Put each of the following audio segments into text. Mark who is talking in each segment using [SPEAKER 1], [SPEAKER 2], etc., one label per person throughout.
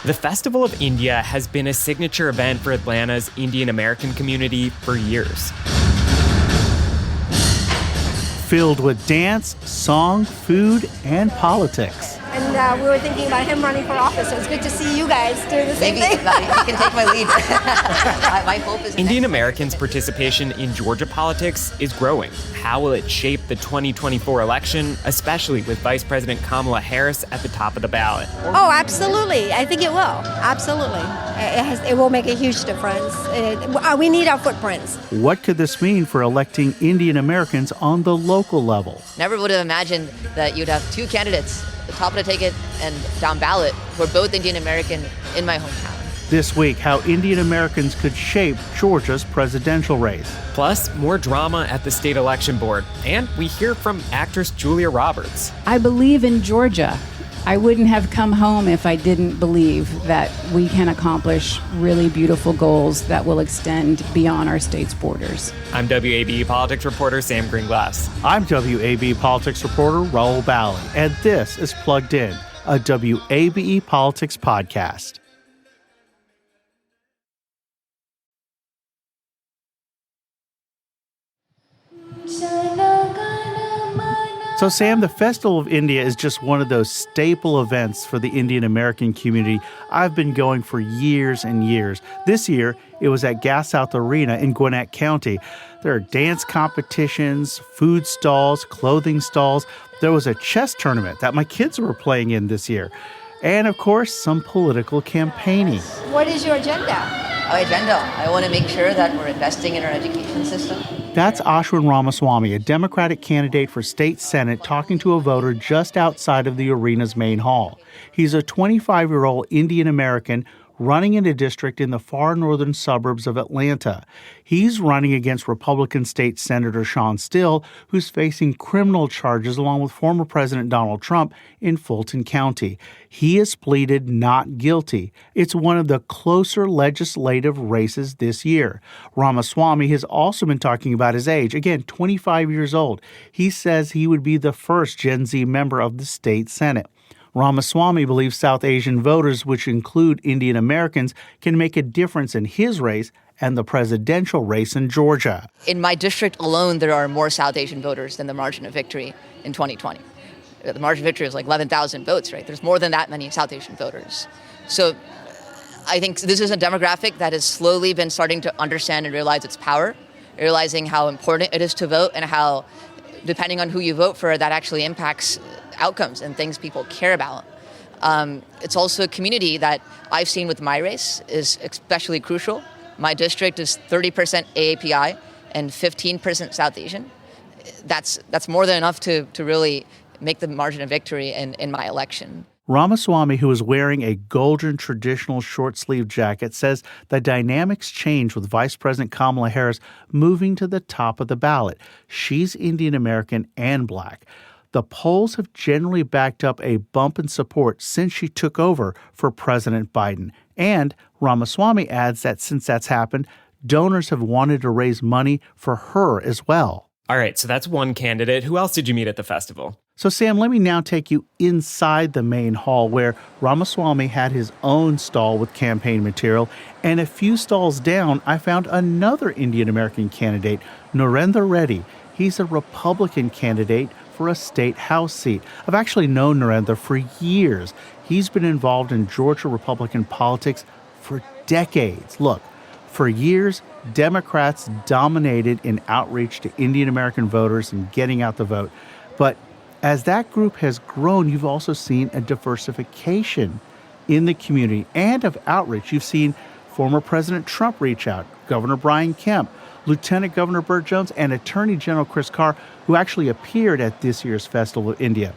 [SPEAKER 1] The Festival of India has been a signature event for Atlanta's Indian American community for years.
[SPEAKER 2] Filled with dance, song, food, and politics.
[SPEAKER 3] And we were thinking about him running for office, so it's good to see you guys doing the same thing.
[SPEAKER 4] Maybe he can take my lead. My hope is
[SPEAKER 1] Indian Americans' participation in Georgia politics is growing. How will it shape the 2024 election, especially with Vice President Kamala Harris at the top of the ballot?
[SPEAKER 3] Oh, absolutely. I think it will. Absolutely. It will make a huge difference. We need our footprints.
[SPEAKER 2] What could this mean for electing Indian Americans on the local level?
[SPEAKER 4] Never would have imagined that you'd have two candidates, the top of the ticket and down ballot, who are both Indian American in my hometown.
[SPEAKER 2] This week, how Indian Americans could shape Georgia's presidential race.
[SPEAKER 1] Plus, more drama at the state election board. And we hear from actress Julia Roberts.
[SPEAKER 5] I believe in Georgia. I wouldn't have come home if I didn't believe that we can accomplish really beautiful goals that will extend beyond our state's borders.
[SPEAKER 1] I'm WABE Politics reporter Sam Gringlas.
[SPEAKER 2] I'm WABE Politics reporter Rahul Bali, and this is Plugged In, a WABE Politics podcast. So, Sam, the Festival of India is just one of those staple events for the Indian American community. I've been going for years and years. This year, it was at Gas South Arena in Gwinnett County. There are dance competitions, food stalls, clothing stalls. There was a chess tournament that my kids were playing in this year. And, of course, some political campaigning.
[SPEAKER 3] What is your agenda?
[SPEAKER 4] Our agenda, I want to make sure that we're investing in our education system.
[SPEAKER 2] That's Ashwin Ramaswamy, a Democratic candidate for state Senate, talking to a voter just outside of the arena's main hall. He's a 25-year-old Indian American running in a district in the far northern suburbs of Atlanta. He's running against Republican State Senator Sean Still, who's facing criminal charges along with former President Donald Trump in Fulton County. He has pleaded not guilty. It's one of the closer legislative races this year. Ramaswamy has also been talking about his age, again, 25 years old. He says he would be the first Gen Z member of the state Senate. Ramaswamy believes South Asian voters, which include Indian Americans, can make a difference in his race and the presidential race in Georgia.
[SPEAKER 4] In my district alone, there are more South Asian voters than the margin of victory in 2020. The margin of victory is like 11,000 votes, right? There's more than that many South Asian voters. So I think this is a demographic that has slowly been starting to understand and realize its power, realizing how important it is to vote and how, depending on who you vote for, that actually impacts outcomes and things people care about. It's also a community that I've seen with my race is especially crucial. My district is 30% AAPI and 15% South Asian. That's more than enough to really make the margin of victory in my election.
[SPEAKER 2] Ramaswamy, who is wearing a golden traditional short-sleeved jacket, says the dynamics change with Vice President Kamala Harris moving to the top of the ballot. She's Indian American and Black. The polls have generally backed up a bump in support since she took over for President Biden. And Ramaswamy adds that since that's happened, donors have wanted to raise money for her as well.
[SPEAKER 1] All right, so that's one candidate. Who else did you meet at the festival?
[SPEAKER 2] So, Sam, let me now take you inside the main hall where Ramaswamy had his own stall with campaign material. And a few stalls down, I found another Indian American candidate, Narendra Reddy. He's a Republican candidate for a state House seat. I've actually known Narendra for years. He's been involved in Georgia Republican politics for decades. Look, for years, Democrats dominated in outreach to Indian American voters and getting out the vote. But as that group has grown, you've also seen a diversification in the community and of outreach. You've seen former President Trump reach out, Governor Brian Kemp, Lieutenant Governor Burt Jones, and Attorney General Chris Carr, who actually appeared at this year's Festival of India.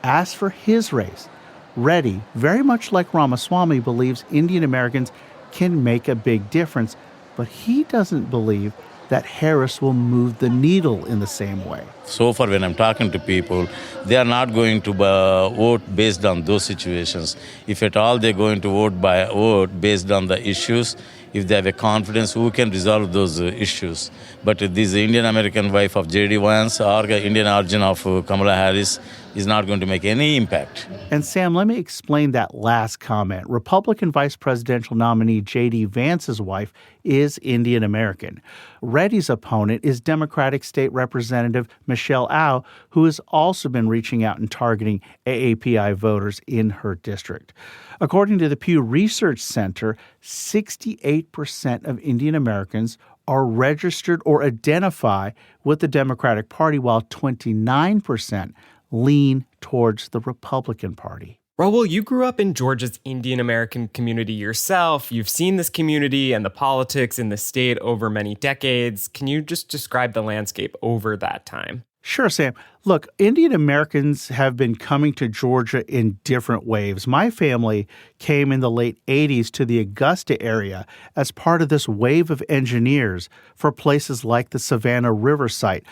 [SPEAKER 2] As for his race, Reddy, very much like Ramaswamy, believes Indian Americans can make a big difference, but he doesn't believe that Harris will move the needle in the same way.
[SPEAKER 6] So far, when I'm talking to people, they are not going to vote based on those situations. If at all they're going to vote based on the issues, if they have a confidence, who can resolve those issues. But this Indian American wife of J.D. Vance or Indian origin of Kamala Harris is not going to make any impact.
[SPEAKER 2] And Sam, let me explain that last comment. Republican vice presidential nominee J.D. Vance's wife is Indian American. Reddy's opponent is Democratic State Representative Michelle Au, who has also been reaching out and targeting AAPI voters in her district. According to the Pew Research Center, 68% of Indian Americans are registered or identify with the Democratic Party, while 29% lean towards the Republican Party.
[SPEAKER 1] Rahul, you grew up in Georgia's Indian American community yourself. You've seen this community and the politics in the state over many decades. Can you just describe the landscape over that time?
[SPEAKER 2] Sure, Sam. Look, Indian Americans have been coming to Georgia in different waves. My family came in the late 80s to the Augusta area as part of this wave of engineers for places like the Savannah River site.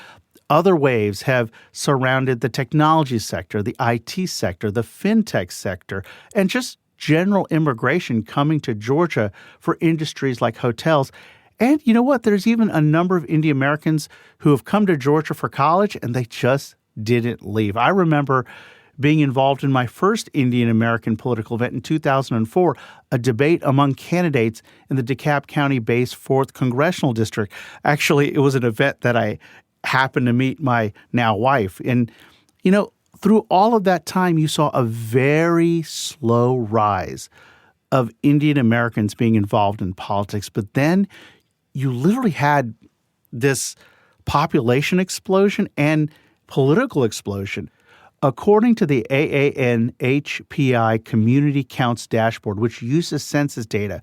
[SPEAKER 2] Other waves have surrounded the technology sector, the IT sector, the fintech sector, and just general immigration coming to Georgia for industries like hotels. And you know what? There's even a number of Indian Americans who have come to Georgia for college and they just didn't leave. I remember being involved in my first Indian American political event in 2004, a debate among candidates in the DeKalb County-based 4th Congressional District. Actually, it was an event that I happened to meet my now wife. And, you know, through all of that time, you saw a very slow rise of Indian Americans being involved in politics. But then you literally had this population explosion and political explosion. According to the AANHPI Community Counts Dashboard, which uses census data,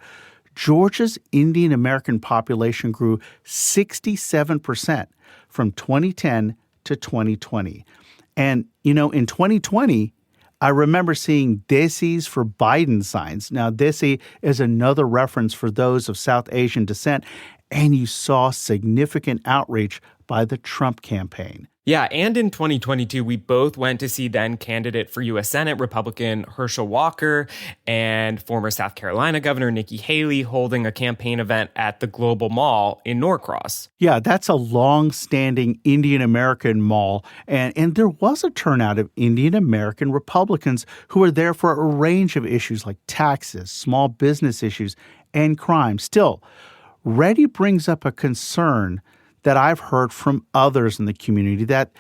[SPEAKER 2] Georgia's Indian American population grew 67% from 2010 to 2020. And, you know, in 2020, I remember seeing Desis for Biden signs. Now, Desi is another reference for those of South Asian descent, and you saw significant outreach by the Trump campaign.
[SPEAKER 1] Yeah, and in 2022, we both went to see then candidate for U.S. Senate Republican Herschel Walker and former South Carolina Governor Nikki Haley holding a campaign event at the Global Mall in Norcross.
[SPEAKER 2] Yeah, that's a long-standing Indian American mall, and there was a turnout of Indian American Republicans who were there for a range of issues like taxes, small business issues, and crime. Still, Reddy brings up a concern that I've heard from others in the community, that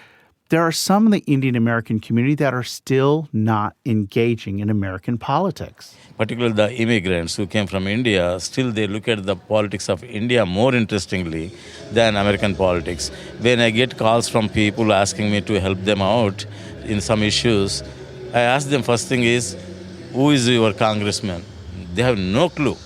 [SPEAKER 2] there are some in the Indian American community that are still not engaging in American politics.
[SPEAKER 6] Particularly the immigrants who came from India, still they look at the politics of India more interestingly than American politics. When I get calls from people asking me to help them out in some issues, I ask them first thing is, who is your congressman? They have no clue.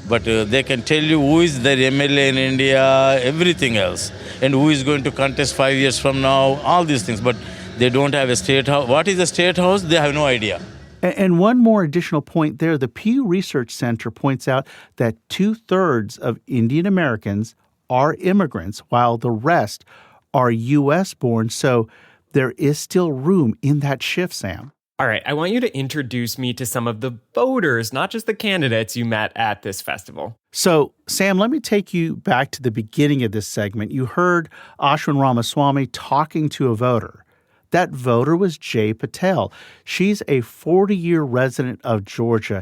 [SPEAKER 6] But they can tell you who is their MLA in India, everything else, and who is going to contest 5 years from now, all these things. But they don't have a state house. What is a state house? They have no idea.
[SPEAKER 2] And one more additional point there, the Pew Research Center points out that 2/3 of Indian Americans are immigrants, while the rest are U.S. born. So there is still room in that shift, Sam.
[SPEAKER 1] All right, I want you to introduce me to some of the voters, not just the candidates you met at this festival.
[SPEAKER 2] So, Sam, let me take you back to the beginning of this segment. You heard Ashwin Ramaswamy talking to a voter. That voter was Jay Patel. She's a 40-year resident of Georgia,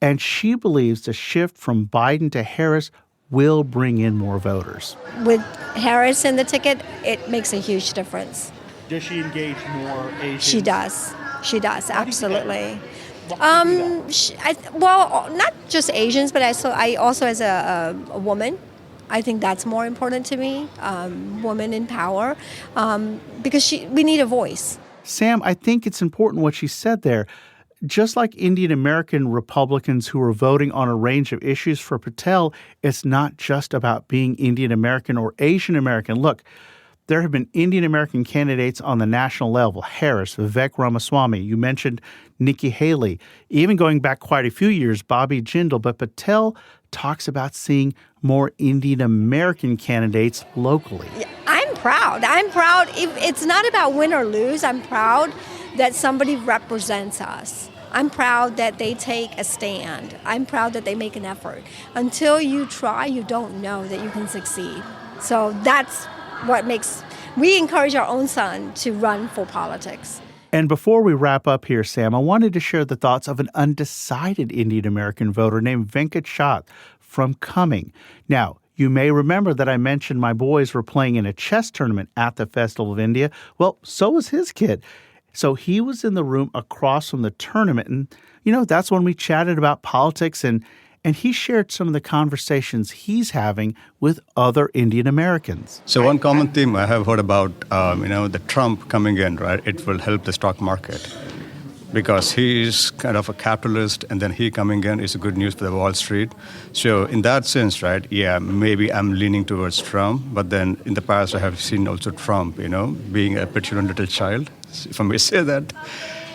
[SPEAKER 2] and she believes the shift from Biden to Harris will bring in more voters.
[SPEAKER 3] With Harris in the ticket, it makes a huge difference.
[SPEAKER 2] Does she engage more Asians?
[SPEAKER 3] She does. She does, absolutely.
[SPEAKER 2] Well,
[SPEAKER 3] not just Asians, but I also as a woman, I think that's more important to me, women in power, because we need a voice.
[SPEAKER 2] Sam, I think it's important what she said there. Just like Indian American Republicans who are voting on a range of issues for Patel, it's not just about being Indian American or Asian American. Look, there have been Indian American candidates on the national level, Harris, Vivek Ramaswamy. You mentioned Nikki Haley. Even going back quite a few years, Bobby Jindal. But Patel talks about seeing more Indian American candidates locally.
[SPEAKER 3] I'm proud. It's not about win or lose. I'm proud that somebody represents us. I'm proud that they take a stand. I'm proud that they make an effort. Until you try, you don't know that you can succeed. So that's what we encourage our own son to run for politics.
[SPEAKER 2] And before we wrap up here, Sam, I wanted to share the thoughts of an undecided Indian American voter named Venkat Shah from Cumming. Now, you may remember that I mentioned my boys were playing in a chess tournament at the Festival of India. Well, so was his kid. So he was in the room across from the tournament. And, that's when we chatted about politics and he shared some of the conversations he's having with other Indian Americans.
[SPEAKER 7] So one common theme I have heard about, the Trump coming in, right? It will help the stock market because he's kind of a capitalist, and then he coming in is good news for the Wall Street. So in that sense, right, yeah, maybe I'm leaning towards Trump, but then in the past I have seen also Trump, being a petulant little child, if I may say that.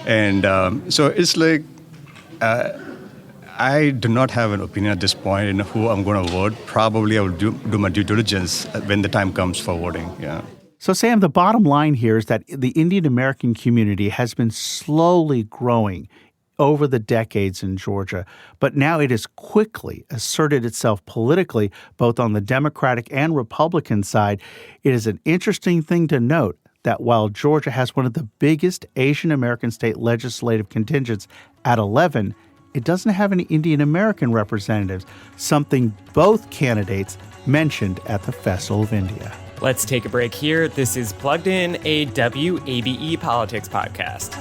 [SPEAKER 7] And so it's like, I do not have an opinion at this point in who I'm going to vote. Probably I will do my due diligence when the time comes for voting, yeah.
[SPEAKER 2] So, Sam, the bottom line here is that the Indian American community has been slowly growing over the decades in Georgia, but now it has quickly asserted itself politically, both on the Democratic and Republican side. It is an interesting thing to note that while Georgia has one of the biggest Asian American state legislative contingents at 11, it doesn't have any Indian American representatives, something both candidates mentioned at the Festival of India.
[SPEAKER 1] Let's take a break here. This is Plugged In, a WABE Politics Podcast.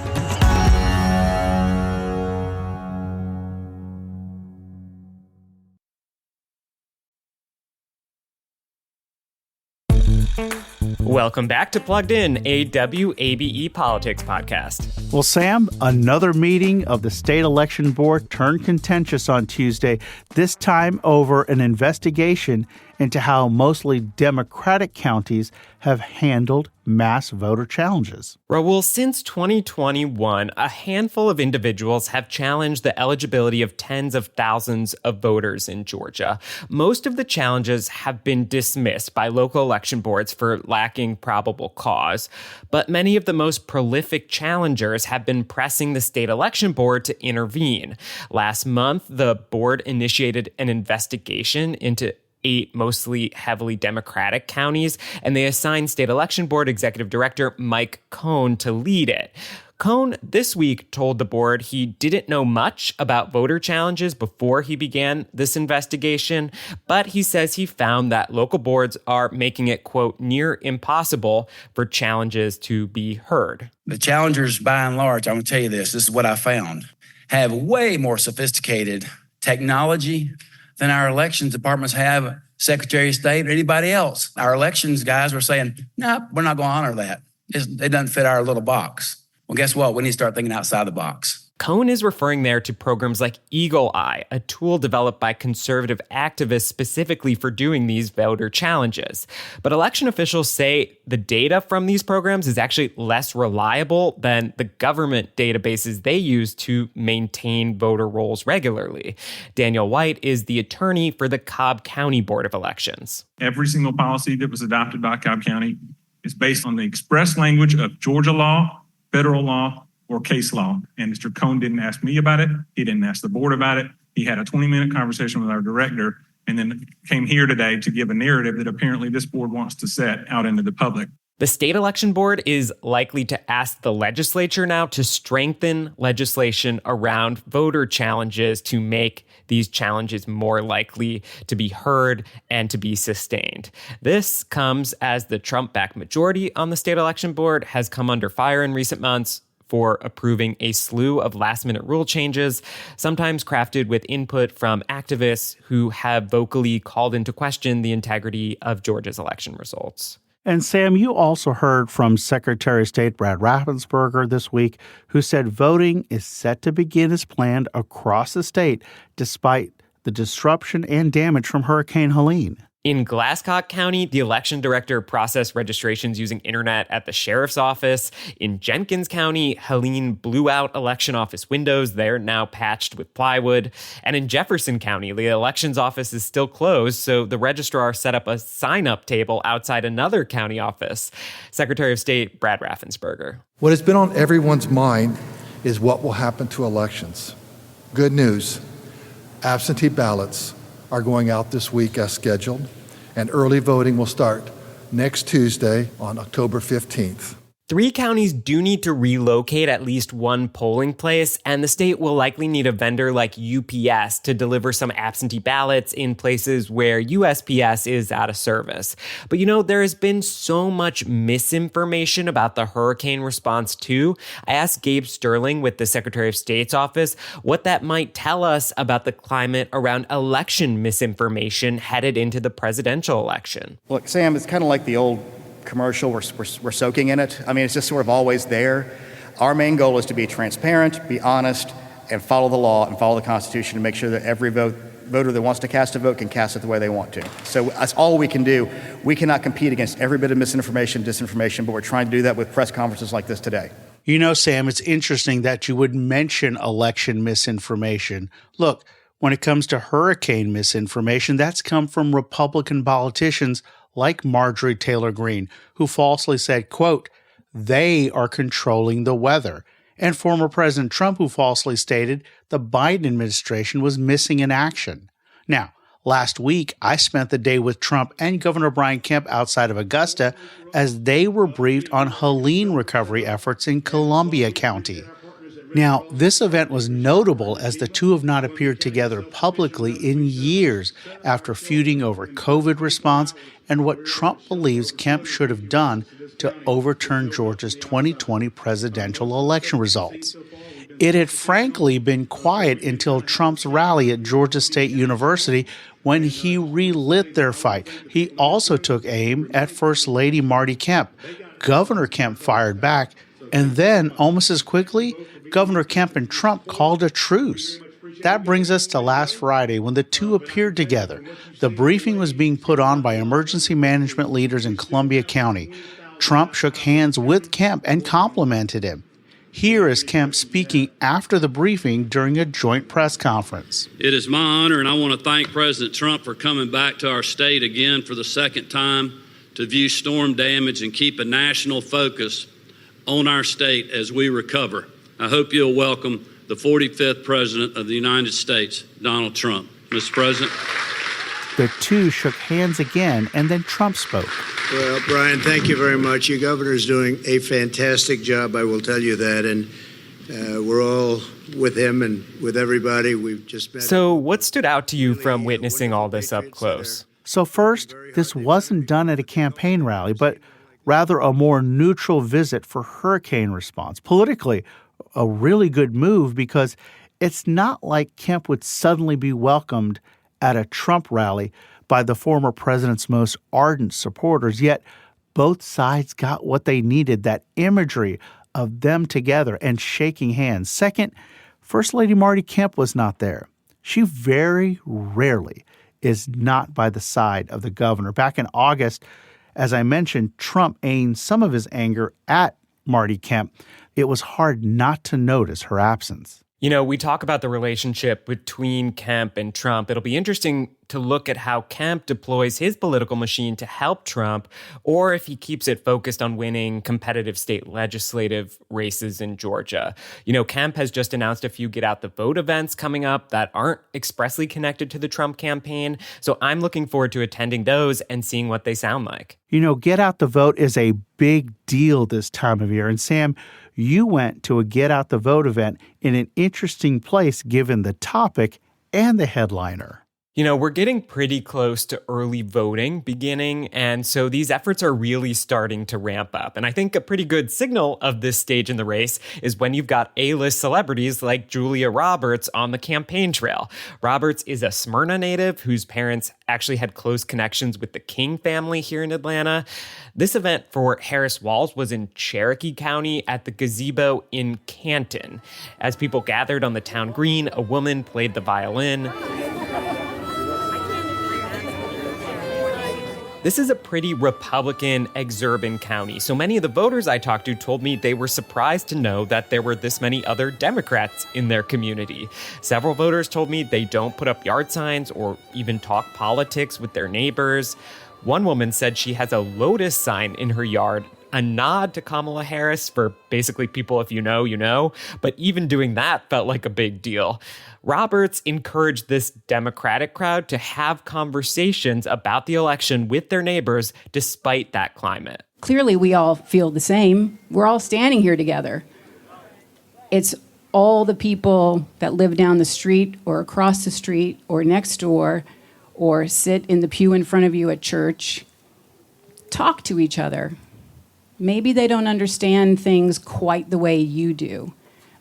[SPEAKER 1] Welcome back to Plugged In, a WABE Politics Podcast.
[SPEAKER 2] Well, Sam, another meeting of the State Election Board turned contentious on Tuesday, this time over an investigation into how mostly Democratic counties have handled mass voter challenges.
[SPEAKER 1] Rahul, since 2021, a handful of individuals have challenged the eligibility of tens of thousands of voters in Georgia. Most of the challenges have been dismissed by local election boards for lacking probable cause, but many of the most prolific challengers have been pressing the state election board to intervene. Last month, the board initiated an investigation into 8 mostly heavily Democratic counties, and they assigned State Election Board Executive Director Mike Cohn to lead it. Cohn this week told the board he didn't know much about voter challenges before he began this investigation, but he says he found that local boards are making it, quote, near impossible for challenges to be heard.
[SPEAKER 8] The challengers, by and large, I'm going to tell you this is what I found, have way more sophisticated technology than our elections departments have, Secretary of State, or anybody else. Our elections guys were saying, no, we're not going to honor that. It doesn't fit our little box. Well, guess what? We need to start thinking outside the box.
[SPEAKER 1] Cohn is referring there to programs like Eagle Eye, a tool developed by conservative activists specifically for doing these voter challenges. But election officials say the data from these programs is actually less reliable than the government databases they use to maintain voter rolls regularly. Daniel White is the attorney for the Cobb County Board of Elections.
[SPEAKER 9] Every single policy that was adopted by Cobb County is based on the express language of Georgia law, federal law, or case law. And Mr. Cohn didn't ask me about it. He didn't ask the board about it. He had a 20-minute conversation with our director and then came here today to give a narrative that apparently this board wants to set out into the public.
[SPEAKER 1] The state election board is likely to ask the legislature now to strengthen legislation around voter challenges to make these challenges more likely to be heard and to be sustained. This comes as the Trump-backed majority on the state election board has come under fire in recent months for approving a slew of last-minute rule changes, sometimes crafted with input from activists who have vocally called into question the integrity of Georgia's election results.
[SPEAKER 2] And Sam, you also heard from Secretary of State Brad Raffensperger this week, who said voting is set to begin as planned across the state, despite the disruption and damage from Hurricane Helene.
[SPEAKER 1] In Glasscock County, the election director processed registrations using internet at the sheriff's office. In Jenkins County, Helene blew out election office windows. They're now patched with plywood. And in Jefferson County, the elections office is still closed, so the registrar set up a sign-up table outside another county office. Secretary of State Brad Raffensperger.
[SPEAKER 10] What has been on everyone's mind is what will happen to elections. Good news, absentee ballots are going out this week as scheduled, and early voting will start next Tuesday on October 15th.
[SPEAKER 1] 3 counties do need to relocate at least one polling place, and the state will likely need a vendor like UPS to deliver some absentee ballots in places where USPS is out of service. But there has been so much misinformation about the hurricane response too. I asked Gabe Sterling with the Secretary of State's office what that might tell us about the climate around election misinformation headed into the presidential election.
[SPEAKER 11] Look, Sam, it's kind of like the old commercial, we're soaking in it. I mean, it's just sort of always there. Our main goal is to be transparent, be honest, and follow the law and follow the Constitution to make sure that every voter that wants to cast a vote can cast it the way they want to. So that's all we can do. We cannot compete against every bit of misinformation, disinformation, but we're trying to do that with press conferences like this today.
[SPEAKER 2] Sam, it's interesting that you would mention election misinformation. Look, when it comes to hurricane misinformation, that's come from Republican politicians like Marjorie Taylor Greene, who falsely said, quote, they are controlling the weather, and former President Trump, who falsely stated the Biden administration was missing in action. Now, last week, I spent the day with Trump and Governor Brian Kemp outside of Augusta as they were briefed on Helene recovery efforts in Columbia County. Now, this event was notable as the two have not appeared together publicly in years after feuding over COVID response and what Trump believes Kemp should have done to overturn Georgia's 2020 presidential election results. It had frankly been quiet until Trump's rally at Georgia State University when he relit their fight. He also took aim at First Lady Marty Kemp. Governor Kemp fired back, and then, almost as quickly, Governor Kemp and Trump called a truce. That brings us to last Friday when the two appeared together. The briefing was being put on by emergency management leaders in Columbia County. Trump shook hands with Kemp and complimented him. Here is Kemp speaking after the briefing during a joint press conference.
[SPEAKER 12] It is my honor, and I want to thank President Trump for coming back to our state again for the second time to view storm damage and keep a national focus on our state as we recover. I hope you'll welcome the 45th President of the United States, Donald Trump. Mr. President.
[SPEAKER 2] The two shook hands again, and then Trump spoke.
[SPEAKER 13] Well, Brian, thank you very much. Your governor is doing a fantastic job, I will tell you that, and we're all with him and with everybody. We've just met.
[SPEAKER 1] So what stood out to you from witnessing all this up close?
[SPEAKER 2] So first, this wasn't done at a campaign rally, but rather a more neutral visit for hurricane response. Politically, a really good move because it's not like Kemp would suddenly be welcomed at a Trump rally by the former president's most ardent supporters, yet both sides got what they needed, that imagery of them together and shaking hands. Second, First Lady Marty Kemp was not there. She very rarely is not by the side of the governor. Back in August, as I mentioned, Trump aimed some of his anger at Marty Kemp. It was hard not to notice her absence.
[SPEAKER 1] We talk about the relationship between Kemp and Trump. It'll be interesting to look at how Kemp deploys his political machine to help Trump, or if he keeps it focused on winning competitive state legislative races in Georgia. Kemp has just announced a few Get Out the Vote events coming up that aren't expressly connected to the Trump campaign. So I'm looking forward to attending those and seeing what they sound like.
[SPEAKER 2] Get Out the Vote is a big deal this time of year. And Sam, you went to a Get Out the Vote event in an interesting place given the topic and the headliner.
[SPEAKER 1] We're getting pretty close to early voting beginning, and so these efforts are really starting to ramp up. And I think a pretty good signal of this stage in the race is when you've got A-list celebrities like Julia Roberts on the campaign trail. Roberts is a Smyrna native whose parents actually had close connections with the King family here in Atlanta. This event for Harris Walls was in Cherokee County at the gazebo in Canton. As people gathered on the town green, a woman played the violin. This is a pretty Republican, exurban county, so many of the voters I talked to told me they were surprised to know that there were this many other Democrats in their community. Several voters told me they don't put up yard signs or even talk politics with their neighbors. One woman said she has a Lotus sign in her yard a nod to Kamala Harris for basically people if you know, you know, but even doing that felt like a big deal. Roberts encouraged this Democratic crowd to have conversations about the election with their neighbors despite that climate.
[SPEAKER 5] Clearly, we all feel the same. We're all standing here together. It's all the people that live down the street or across the street or next door or sit in the pew in front of you at church. Talk to each other. Maybe they don't understand things quite the way you do.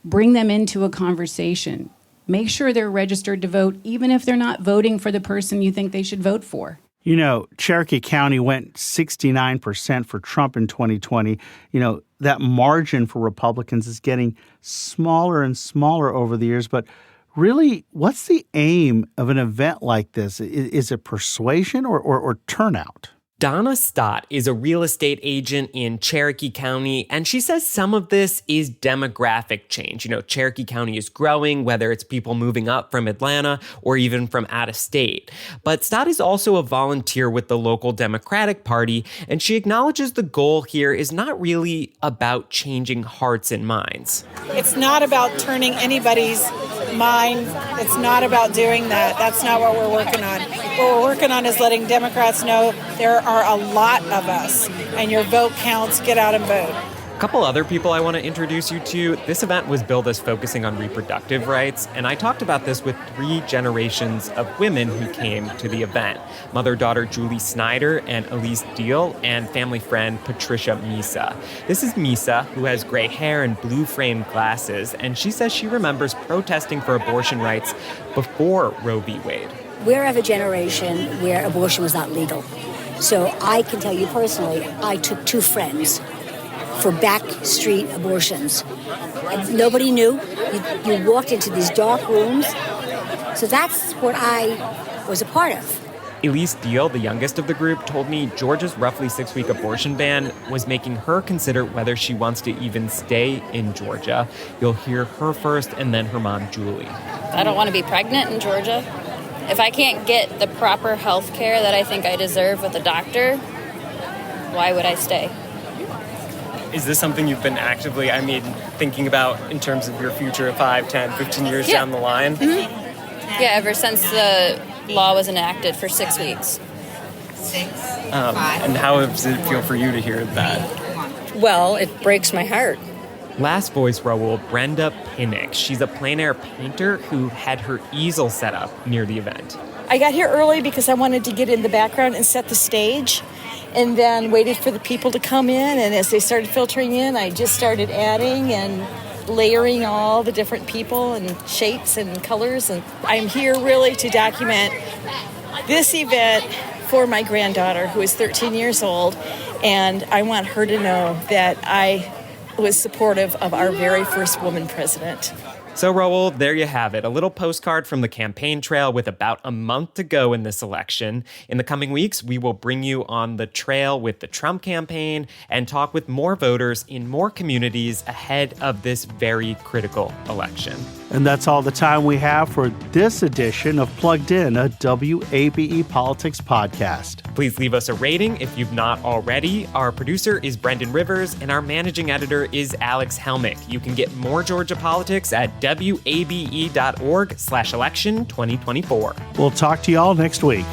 [SPEAKER 5] Bring them into a conversation. Make sure they're registered to vote, even if they're not voting for the person you think they should vote for.
[SPEAKER 2] You know, Cherokee County went 69% for Trump in 2020. You know, that margin for Republicans is getting smaller and smaller over the years. But really, what's the aim of an event like this? Is it persuasion or turnout?
[SPEAKER 1] Donna Stott is a real estate agent in Cherokee County, and she says some of this is demographic change. You know, Cherokee County is growing, whether it's people moving up from Atlanta or even from out of state. But Stott is also a volunteer with the local Democratic Party, and she acknowledges the goal here is not really about changing hearts and minds.
[SPEAKER 14] It's not about turning anybody's mind. It's not about doing that. That's not what we're working on. What we're working on is letting Democrats know there are a lot of us, and your vote counts. Get out and vote.
[SPEAKER 1] A couple other people I want to introduce you to. This event was billed as focusing on reproductive rights, and I talked about this with 3 generations of women who came to the event. Mother-daughter Julie Snyder and Elise Deal, and family friend Patricia Misa. This is Misa, who has gray hair and blue-framed glasses, and she says she remembers protesting for abortion rights before Roe v. Wade.
[SPEAKER 15] We're of a generation where abortion was not legal. So I can tell you personally, I took 2 friends for backstreet abortions. And nobody knew. You walked into these dark rooms. So that's what I was a part of.
[SPEAKER 1] Elise Deal, the youngest of the group, told me Georgia's roughly 6-week abortion ban was making her consider whether she wants to even stay in Georgia. You'll hear her first and then her mom, Julie.
[SPEAKER 16] I don't want to be pregnant in Georgia. If I can't get the proper health care that I think I deserve with a doctor, why would I stay?
[SPEAKER 1] Is this something you've been actively, thinking about in terms of your future 5, 10, 15 years down the line?
[SPEAKER 16] Mm-hmm. Yeah, ever since the law was enacted for 6 weeks.
[SPEAKER 1] And how does it feel for you to hear that?
[SPEAKER 17] Well, it breaks my heart.
[SPEAKER 1] Last voice, Rahul, Brenda Pinnick. She's a plein air painter who had her easel set up near the event.
[SPEAKER 14] I got here early because I wanted to get in the background and set the stage, and then waited for the people to come in, and as they started filtering in, I just started adding and layering all the different people and shapes and colors, and I'm here really to document this event for my granddaughter, who is 13 years old, and I want her to know that I was supportive of our very first woman president.
[SPEAKER 1] So, Rahul, there you have it. A little postcard from the campaign trail with about a month to go in this election. In the coming weeks, we will bring you on the trail with the Trump campaign and talk with more voters in more communities ahead of this very critical election.
[SPEAKER 2] And that's all the time we have for this edition of Plugged In, a WABE Politics podcast.
[SPEAKER 1] Please leave us a rating if you've not already. Our producer is Brendan Rivers, and our managing editor is Alex Helmick. You can get more Georgia politics at wabe.org/election2024.
[SPEAKER 2] We'll talk to you all next week.